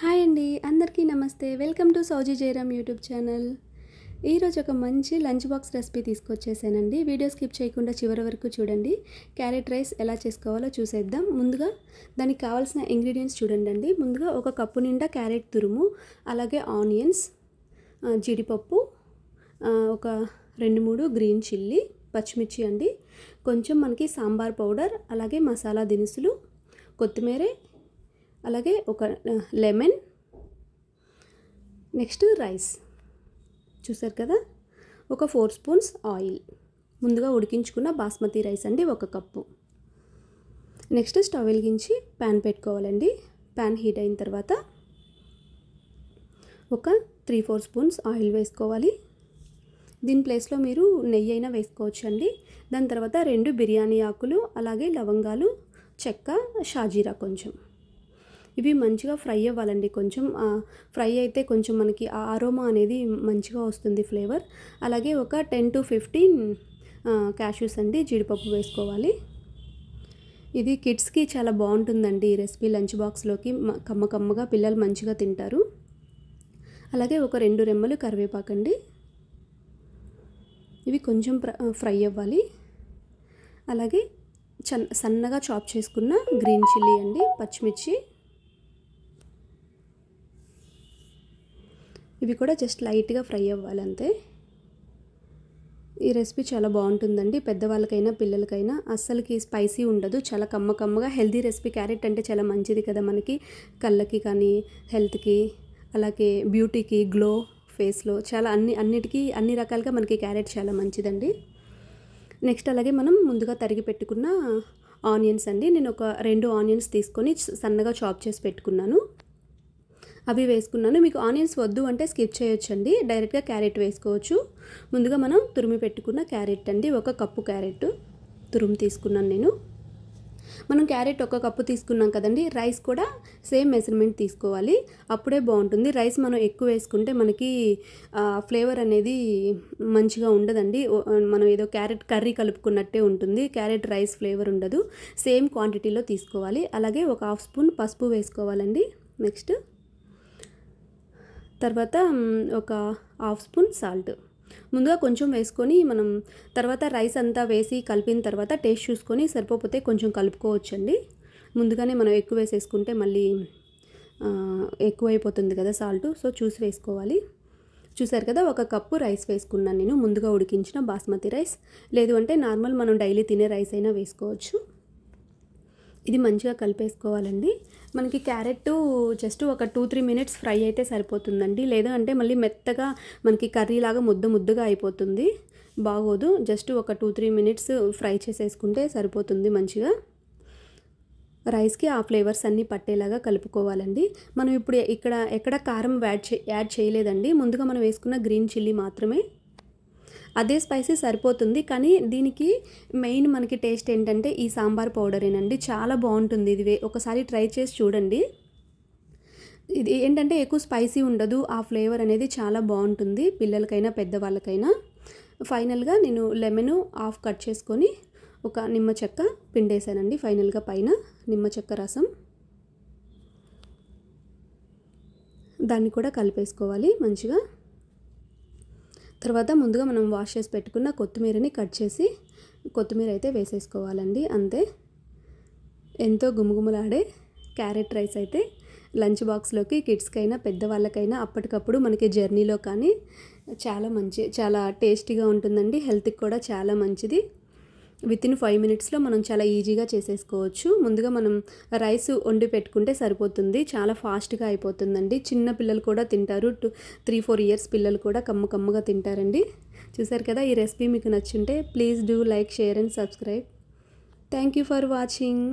Hi అండి, అందరికీ నమస్తే. వెల్కమ్ టు సౌజీ జయరామ్ యూట్యూబ్ ఛానల్. ఈరోజు ఒక మంచి లంచ్ బాక్స్ రెసిపీ తీసుకొచ్చేసానండి. వీడియో స్కిప్ చేయకుండా చివరి వరకు చూడండి. క్యారెట్ రైస్ ఎలా చేసుకోవాలో చూసేద్దాం. ముందుగా దానికి కావాల్సిన ఇంగ్రీడియంట్స్ చూడండి. ముందుగా ఒక కప్పు నిండా క్యారెట్ తురుము, అలాగే ఆనియన్స్, జీడిపప్పు, ఒక 2-3 గ్రీన్ చిల్లీ, పచ్చిమిర్చి అండి, కొంచెం మనకి సాంబార్ పౌడర్, అలాగే మసాలా దినుసులు, కొత్తిమీర, అలాగే ఒక లెమన్, నెక్స్ట్ రైస్. చూసారు కదా, ఒక 4 స్పూన్స్ ఆయిల్, ముందుగా ఉడికించుకున్న బాస్మతి రైస్ అండి 1 కప్పు. నెక్స్ట్ స్టవ్ వెలిగించి ప్యాన్ పెట్టుకోవాలండి. ప్యాన్ హీట్ అయిన తర్వాత ఒక 3-4 స్పూన్స్ ఆయిల్ వేసుకోవాలి. దీని ప్లేస్లో మీరు నెయ్యి అయినా వేసుకోవచ్చు అండి. దాని తర్వాత 2 బిర్యానీ ఆకులు, అలాగే లవంగాలు, చెక్క, షాజీరా కొంచెం, ఇవి మంచిగా ఫ్రై అవ్వాలండి. కొంచెం ఫ్రై అయితే కొంచెం మనకి ఆ అరోమా అనేది మంచిగా వస్తుంది, ఫ్లేవర్. అలాగే ఒక 10 to 15 క్యాష్యూస్ అండి, జీడిపప్పు వేసుకోవాలి. ఇది కిడ్స్కి చాలా బాగుంటుందండి ఈ రెసిపీ. లంచ్ బాక్స్లోకి కమ్మగా పిల్లలు మంచిగా తింటారు. అలాగే ఒక 2 రెమ్మలు కరివేపాకండి, ఇవి కొంచెం ఫ్రై అవ్వాలి. అలాగే సన్నగా చాప్ చేసుకున్న గ్రీన్ చిల్లీ అండి, పచ్చిమిర్చి, ఇవి కూడా జస్ట్ లైట్గా ఫ్రై అవ్వాలి అంతే. ఈ రెసిపీ చాలా బాగుంటుందండి, పెద్దవాళ్ళకైనా పిల్లలకైనా. అస్సలకి స్పైసీ ఉండదు, చాలా కమ్మగా హెల్తీ రెసిపీ. క్యారెట్ అంటే చాలా మంచిది కదా మనకి, కళ్ళకి కానీ, హెల్త్కి, అలాగే బ్యూటీకి, గ్లో ఫేస్లో, చాలా అన్నిటికీ అన్ని రకాలుగా మనకి క్యారెట్ చాలా మంచిదండి. నెక్స్ట్ అలాగే మనం ముందుగా తరిగి పెట్టుకున్న ఆనియన్స్ అండి, నేను ఒక 2 ఆనియన్స్ తీసుకొని సన్నగా చాప్ చేసి పెట్టుకున్నాను, అవి వేసుకున్నాను. మీకు ఆనియన్స్ వద్దు అంటే స్కిప్ చేయొచ్చండి, డైరెక్ట్గా క్యారెట్ వేసుకోవచ్చు. ముందుగా మనం తురిమి పెట్టుకున్న క్యారెట్ అండి, 1 కప్పు క్యారెట్ తురుము తీసుకున్నాను నేను. మనం క్యారెట్ 1 కప్పు తీసుకున్నాం కదండి, రైస్ కూడా సేమ్ మెజర్మెంట్ తీసుకోవాలి, అప్పుడే బాగుంటుంది. రైస్ మనం ఎక్కువ వేసుకుంటే మనకి ఫ్లేవర్ అనేది మంచిగా ఉండదండి. మనం ఏదో క్యారెట్ కర్రీ కలుపుకున్నట్టే ఉంటుంది, క్యారెట్ రైస్ ఫ్లేవర్ ఉండదు. సేమ్ క్వాంటిటీలో తీసుకోవాలి. అలాగే ఒక 1/2 స్పూన్ పసుపు వేసుకోవాలండి. నెక్స్ట్ తర్వాత ఒక 1/2 స్పూన్ సాల్ట్ ముందుగా కొంచెం వేసుకొని, మనం తర్వాత రైస్ అంతా వేసి కలిపిన తర్వాత టేస్ట్ చూసుకొని సరిపోతే కొంచెం కలుపుకోవచ్చండి. ముందుగానే మనం ఎక్కువ వేసేసుకుంటే మళ్ళీ ఎక్కువైపోతుంది కదా సాల్ట్, సో చూసి వేసుకోవాలి. చూసారు కదా, 1 కప్పు రైస్ వేసుకున్నాను నేను, ముందుగా ఉడికించిన బాస్మతి రైస్. లేదు అంటే నార్మల్ మనం డైలీ తినే రైస్ అయినా వేసుకోవచ్చు. ఇది మంచిగా కలిపేసుకోవాలండి. మనకి క్యారెట్ జస్ట్ ఒక 2-3 మినిట్స్ ఫ్రై అయితే సరిపోతుందండి, లేదా అంటే మళ్ళీ మెత్తగా మనకి కర్రీలాగా ముద్దగా అయిపోతుంది, బాగోదు. జస్ట్ ఒక 2-3 మినిట్స్ ఫ్రై చేసేసుకుంటే సరిపోతుంది. మంచిగా రైస్కి ఆ ఫ్లేవర్స్ అన్నీ పట్టేలాగా కలుపుకోవాలండి. మనం ఇప్పుడు ఎక్కడ కారం యాడ్ చేయలేదండి, ముందుగా మనం వేసుకున్న గ్రీన్ చిల్లీ మాత్రమే, అదే స్పైసీ సరిపోతుంది. కానీ దీనికి మెయిన్ మనకి టేస్ట్ ఏంటంటే ఈ సాంబార్ పౌడరేనండి, చాలా బాగుంటుంది. ఇది ఒకసారి ట్రై చేసి చూడండి. ఇది ఏంటంటే ఎక్కువ స్పైసీ ఉండదు, ఆ ఫ్లేవర్ అనేది చాలా బాగుంటుంది పిల్లలకైనా పెద్దవాళ్ళకైనా. ఫైనల్గా నేను లెమన్ హాఫ్ కట్ చేసుకొని ఒక నిమ్మ చెక్క పిండేసానండి. ఫైనల్గా పైన నిమ్మ చెక్క రసం, దాన్ని కూడా కలిపేసుకోవాలి మంచిగా. తర్వాత ముందుగా మనం వాష్ చేసి పెట్టుకున్న కొత్తిమీరని కట్ చేసి కొత్తిమీర అయితే వేసేసుకోవాలండి, అంతే. ఎంతో గుమగుమలాడే క్యారెట్ రైస్ అయితే లంచ్ బాక్స్లోకి కిడ్స్కైనా పెద్దవాళ్ళకైనా అప్పటికప్పుడు మనకి జర్నీలో కానీ చాలా టేస్టీగా ఉంటుందండి, హెల్త్కి కూడా చాలా మంచిది. వితిన్ 5 మినిట్స్లో మనం చాలా ఈజీగా చేసేసుకోవచ్చు. ముందుగా మనం రైస్ వండి పెట్టుకుంటే సరిపోతుంది, చాలా ఫాస్ట్గా అయిపోతుందండి. చిన్న పిల్లలు కూడా తింటారు, 3-4 ఇయర్స్ పిల్లలు కూడా కమ్మగా తింటారండి. చూసారు కదా, ఈ రెసిపీ మీకు నచ్చుంటే please do like, share and subscribe. Thank you for watching.